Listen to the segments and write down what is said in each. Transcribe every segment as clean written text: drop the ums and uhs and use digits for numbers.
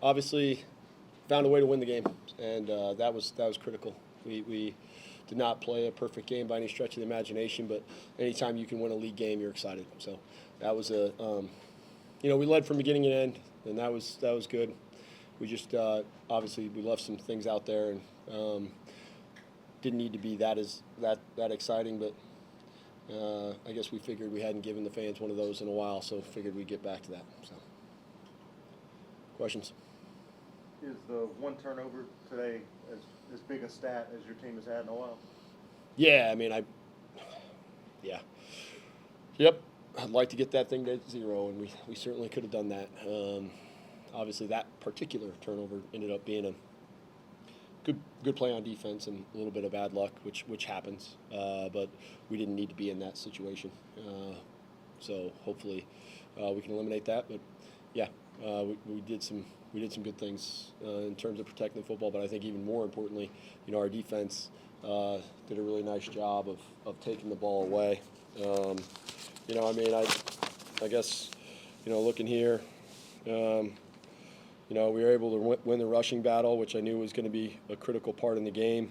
obviously found a way to win the game, and that was critical. We did not play a perfect game by any stretch of the imagination, but anytime you can win a league game, you're excited. So that was we led from beginning to end, and that was good. We just obviously we left some things out there, and didn't need to be that exciting, but I guess we figured we hadn't given the fans one of those in a while, so figured we'd get back to that. So, questions? Is the one turnover today as big a stat as your team has had in a while? Yeah, I mean, yep. I'd like to get that thing to 0, and we certainly could have done that. Obviously, that particular turnover ended up being a good play on defense and a little bit of bad luck, which happens. But we didn't need to be in that situation. So hopefully we can eliminate that. But yeah, we did some good things in terms of protecting the football. But I think even more importantly, our defense did a really nice job of taking the ball away. I guess looking here. We were able to win the rushing battle, which I knew was going to be a critical part in the game.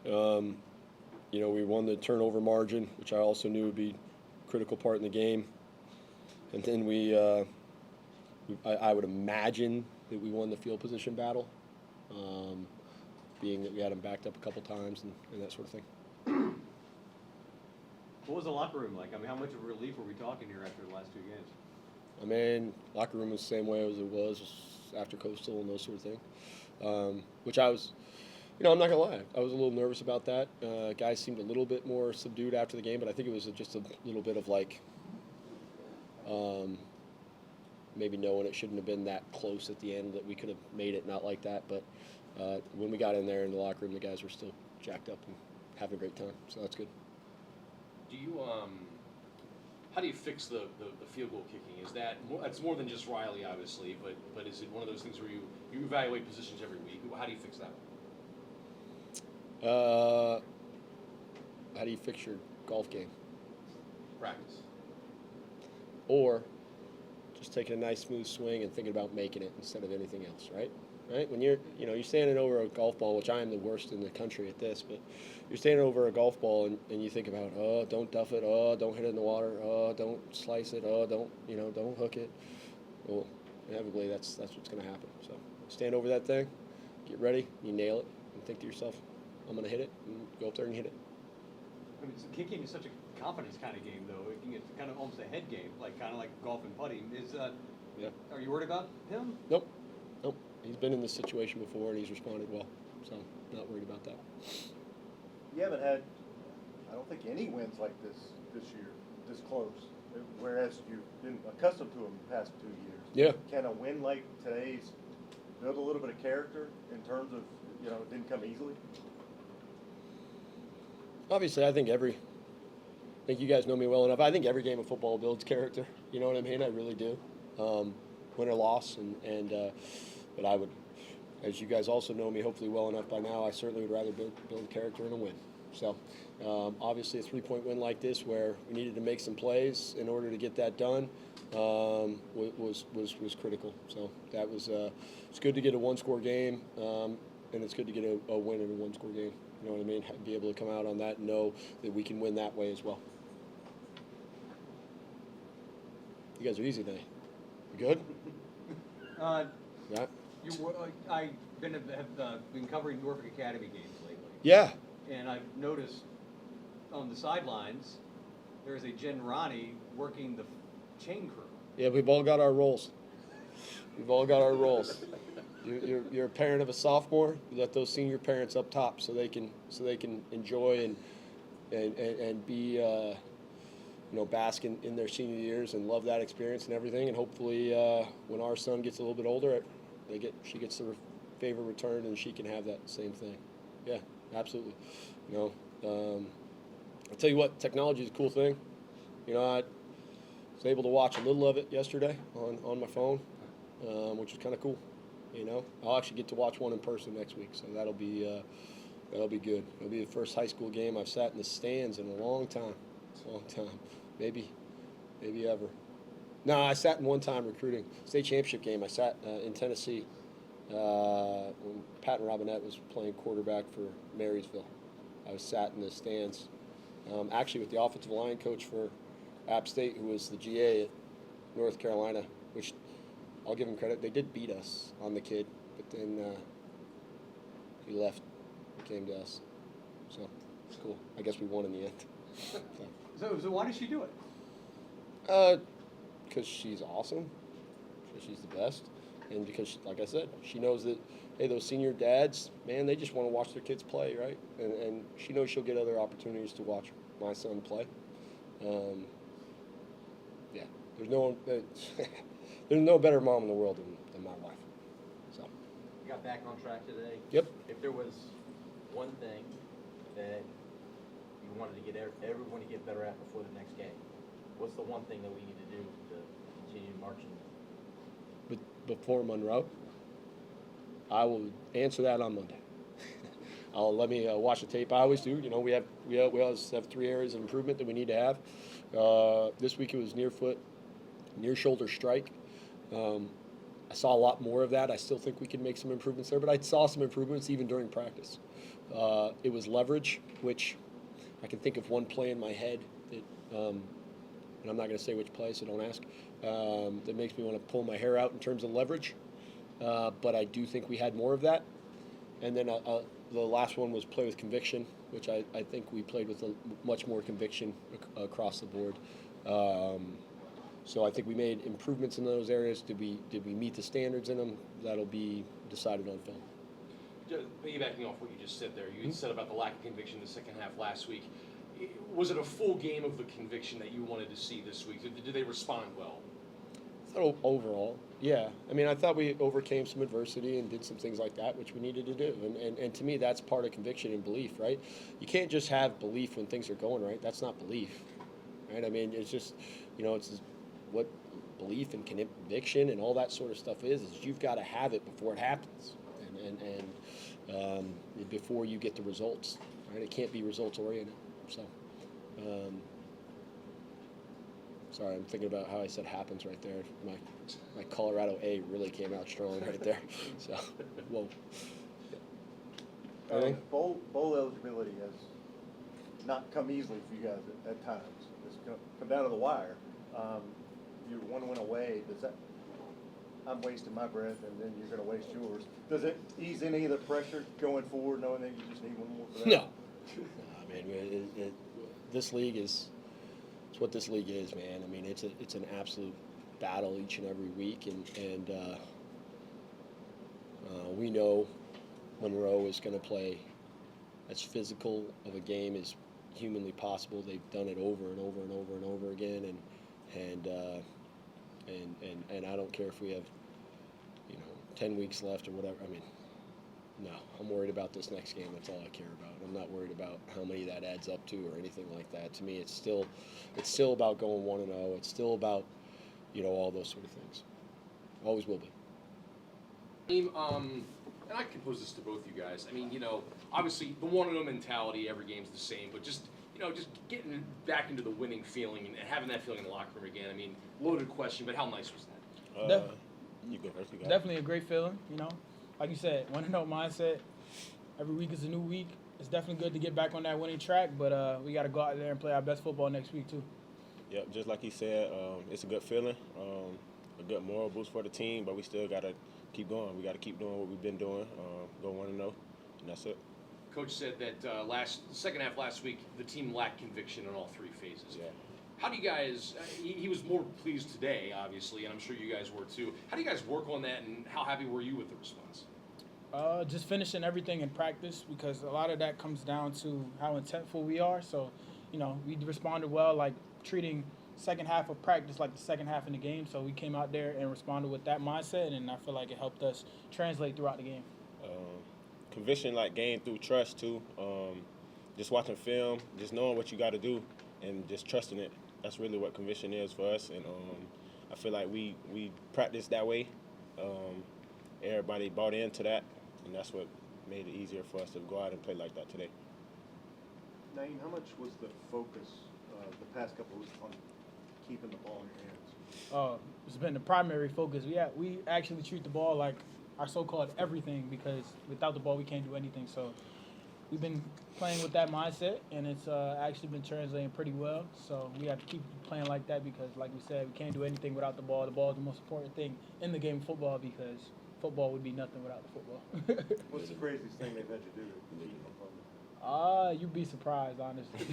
We won the turnover margin, which I also knew would be a critical part in the game. And then I would imagine that we won the field position battle, being that we had them backed up a couple times and that sort of thing. What was the locker room like? I mean, how much of a relief were we talking here after the last 2 games? I mean, locker room was the same way as it was after Coastal and those sort of things, which I was, I'm not going to lie, I was a little nervous about that. Guys seemed a little bit more subdued after the game, but I think it was just a little bit of maybe knowing it shouldn't have been that close at the end, that we could have made it not like that. But when we got in there in the locker room, the guys were still jacked up and having a great time, so that's good. Do you how do you fix the field goal kicking? Is that that's more than just Riley, obviously, but is it one of those things where you evaluate positions every week? How do you fix that? How do you fix your golf game? Practice. Or just taking a nice smooth swing and thinking about making it instead of anything else, right? Right? When you're standing over a golf ball, which I am the worst in the country at this, but you're standing over a golf ball and you think about, oh, don't duff it, oh, don't hit it in the water, oh, don't slice it, oh, don't hook it. Well, inevitably that's what's going to happen. So stand over that thing, get ready, you nail it, and think to yourself, I'm going to hit it, and go up there and hit it. I mean, kicking is such a confidence kind of game, though. It's kind of almost a head game, kind of like golf and putting. Yeah. Are you worried about him? Nope. He's been in this situation before, and he's responded well. So, not worried about that. You haven't had, I don't think, any wins like this year, this close, whereas you've been accustomed to them the past 2 years. Yeah. Can a win like today's build a little bit of character in terms of, it didn't come easily? Obviously, I think you guys know me well enough. I think every game of football builds character. You know what I mean? I really do. Win or loss, but I would, as you guys also know me hopefully well enough by now, I certainly would rather build character and a win. So, obviously, a 3-point win like this, where we needed to make some plays in order to get that done, was critical. So that was it's good to get a 1-score game, and it's good to get a win in a 1-score game. You know what I mean? Be able to come out on that and know that we can win that way as well. You guys are easy today. You good? Yeah. I've been covering Norfolk Academy games lately. Yeah. And I've noticed on the sidelines there's a Jen Ronnie working the chain crew. Yeah, we've all got our roles. We've all got our roles. You're a parent of a sophomore. You let those senior parents up top so they can enjoy and be bask in their senior years and love that experience and everything. And hopefully, when our son gets a little bit older, she gets the favor returned and she can have that same thing. Yeah, absolutely. I'll tell you what, technology is a cool thing. I was able to watch a little of it yesterday on my phone, which is kind of cool. I'll actually get to watch one in person next week, so that'll be good. It'll be the first high school game I've sat in the stands in a long time, maybe ever. No, I sat in one time recruiting state championship game. I sat in Tennessee when Patton Robinette was playing quarterback for Marysville. I was sat in the stands, actually with the offensive line coach for App State, who was the GA at North Carolina, which I'll give him credit. They did beat us on the kid, but then he left and came to us. So it's cool. I guess we won in the end. So why did she do it? Because she's awesome, because she's the best, and because, like I said, she knows that, hey, those senior dads, man, they just want to watch their kids play, right? And she knows she'll get other opportunities to watch my son play. Yeah, there's no there's no better mom in the world than my wife. So. You got back on track today. Yep. If there was one thing that you wanted to get everyone to get better at before the next game, what's the one thing that we need to do to continue marching? But before Monroe, I will answer that on Monday. Let me watch the tape. I always do. You know, we always have 3 areas of improvement that we need to have. This week it was near foot, near shoulder strike. I saw a lot more of that. I still think we can make some improvements there, but I saw some improvements even during practice. It was leverage, which I can think of one play in my head that, and I'm not going to say which play, so don't ask, that makes me want to pull my hair out in terms of leverage. But I do think we had more of that. And then the last one was play with conviction, which I think we played with much more conviction across the board. So I think we made improvements in those areas. Did we meet the standards in them? That'll be decided on film. Piggybacking off what you just said there, you said about the lack of conviction in the second half last week. Was it a full game of the conviction that you wanted to see this week? Did they respond well? I thought overall, yeah. I mean, I thought we overcame some adversity and did some things like that, which we needed to do. And to me, that's part of conviction and belief, right? You can't just have belief when things are going right. That's not belief, right? I mean, it's just, it's what belief and conviction and all that sort of stuff is you've got to have it before it happens and before you get the results, right? It can't be results oriented. So, sorry, I'm thinking about how I said happens right there. My Colorado A really came out strong right there. So, whoa. Anything? Bowl eligibility has not come easily for you guys at times. It's come down to the wire. You want to win away. Does that? I'm wasting my breath, and then you're going to waste yours. Does it ease any of the pressure going forward, knowing that you just need one more for that? No. I mean, this league is. It's what this league is, man. I mean, it's an absolute battle each and every week, and we know Monroe is going to play as physical of a game as humanly possible. They've done it over and over and over and over again, and I don't care if we have 10 weeks left or whatever. I mean, no, I'm worried about this next game. That's all I care about. I'm not worried about how many that adds up to or anything like that. To me, it's still about going 1-0. It's still about all those sort of things. Always will be. And I can pose this to both you guys. I mean, obviously the 1-0 mentality, every game's the same, but just getting back into the winning feeling and having that feeling in the locker room again. I mean, loaded question, but how nice was that? You go first. Definitely a great feeling, Like you said, 1-0 mindset. Every week is a new week. It's definitely good to get back on that winning track, but we got to go out there and play our best football next week, too. Yep, just like he said, it's a good feeling, a good moral boost for the team, but we still got to keep going. We got to keep doing what we've been doing, go 1-0, and that's it. Coach said that second half last week, the team lacked conviction in all 3 phases. Yeah. How do you guys, he was more pleased today, obviously, and I'm sure you guys were too. How do you guys work on that, and how happy were you with the response? Just finishing everything in practice, because a lot of that comes down to how intentful we are. So, we responded well, like treating second half of practice like the second half in the game. So we came out there and responded with that mindset, and I feel like it helped us translate throughout the game. Conviction, like gained through trust too. Just watching film, just knowing what you got to do, and just trusting it. That's really what conviction is for us, and I feel like we practiced that way. Everybody bought into that, and that's what made it easier for us to go out and play like that today. Naeem, how much was the focus the past couple of weeks on keeping the ball in your hands? It's been the primary focus. We actually treat the ball like our so-called everything because without the ball we can't do anything. So we've been playing with that mindset, and it's actually been translating pretty well. So we have to keep playing like that because, like we said, we can't do anything without the ball. The ball is the most important thing in the game of football because football would be nothing without the football. What's the craziest thing they've had you do to beat an opponent? You'd be surprised, honestly.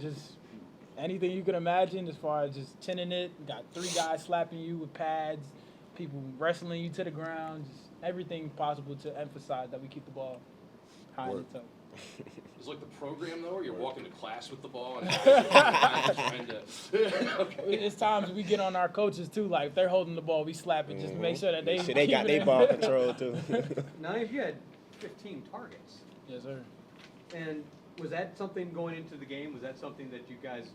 Just anything you can imagine as far as just chinning it. You got 3 guys slapping you with pads, people wrestling you to the ground, just everything possible to emphasize that we keep the ball high in the toe. It's like the program though, where you're walking to class with the ball and trying to. Okay. It's times we get on our coaches too, like if they're holding the ball, we slap it just to make sure that they Shit, they got keep it their in. ball control too. Now, if you had 15 targets, Yes, sir. and was that something going into the game? Was that something that you guys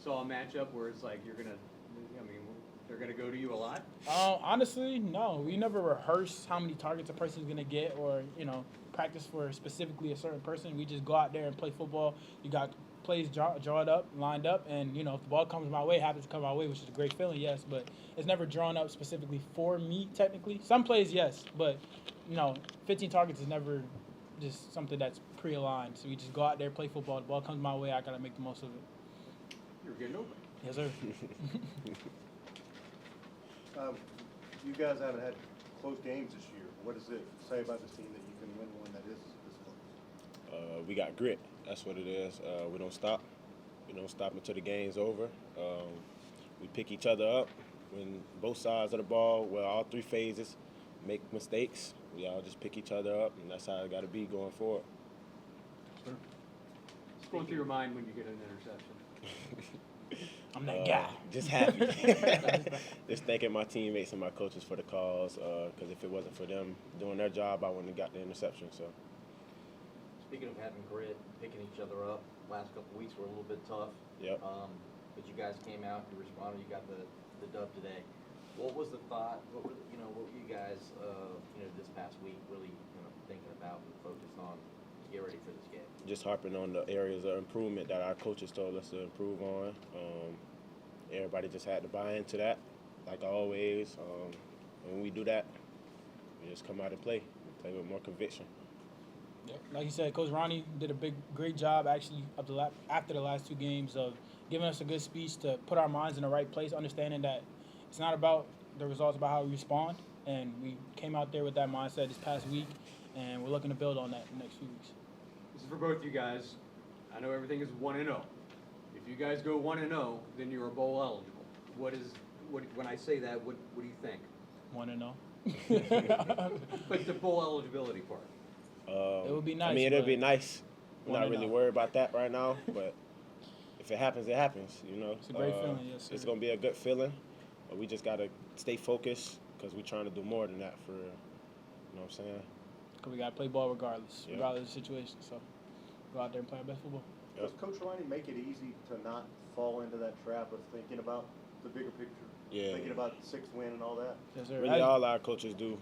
saw a matchup where it's like they're gonna go to you a lot? Honestly, no. We never rehearse how many targets a person's gonna get, or practice for specifically a certain person. We just go out there and play football. You got plays drawn up, lined up, and if the ball comes my way, it happens to come my way, which is a great feeling, yes. But it's never drawn up specifically for me, technically. Some plays, yes, but 15 targets is never just something that's pre-aligned. So we just go out there, play football. The ball comes my way, I gotta make the most of it. You're getting open. Yes, sir. You guys haven't had close games this year. What does it say about this team that you can win one that is this close? We got grit. That's what it is. We don't stop. We don't stop until the game's over. We pick each other up when both sides of the ball, well, all 3 phases, make mistakes. We all just pick each other up, and that's how it got to be going forward. What's going through your mind when you get an interception? I'm that guy. Just happy. Just thanking my teammates and my coaches for the calls, because if it wasn't for them doing their job, I wouldn't have got the interception. So. Speaking of having grit, picking each other up, last couple of weeks were a little bit tough. Yep. But you guys came out, you responded, you got the dub today. What was the thought? What were you guys, this past week really thinking about and focused on to get ready for this game? Just harping on the areas of improvement that our coaches told us to improve on. Everybody just had to buy into that, like always. When we do that, we just come out and play with more conviction. Yep. Like you said, Coach Ronnie did a great job actually after the last 2 games of giving us a good speech to put our minds in the right place, understanding that it's not about the results, about how we respond. And we came out there with that mindset this past week, and we're looking to build on that in the next few weeks. This is for both you guys. I know everything is 1-0. If you guys go 1-0, then you're a bowl eligible. When I say that, what do you think? 1-0. But the bowl eligibility part. It would be nice. I mean, it'd be nice. We're not 1-0. really worried about that right now, but if it happens, it happens. It's a great feeling, yes, sir. It's gonna be a good feeling, but we just gotta stay focused because we're trying to do more than that for. You know what I'm saying? Because we got to play ball regardless Yeah. of the situation. So go out there and play our best football. Does Coach Ronnie make it easy to not fall into that trap of thinking about the bigger picture? Yeah. Thinking about the 6th win and all that? Yes, sir. Really, all our coaches do.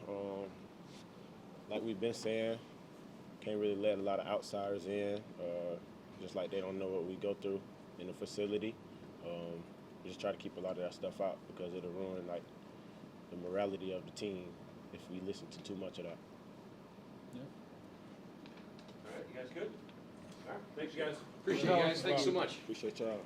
Like we've been saying, can't really let a lot of outsiders in. Just like they don't know what we go through in the facility. We just try to keep a lot of that stuff out because it'll ruin like the morality of the team if we listen to too much of that. All right, you guys good? All right, thanks, you guys. Appreciate you guys. Thanks so much. Appreciate y'all.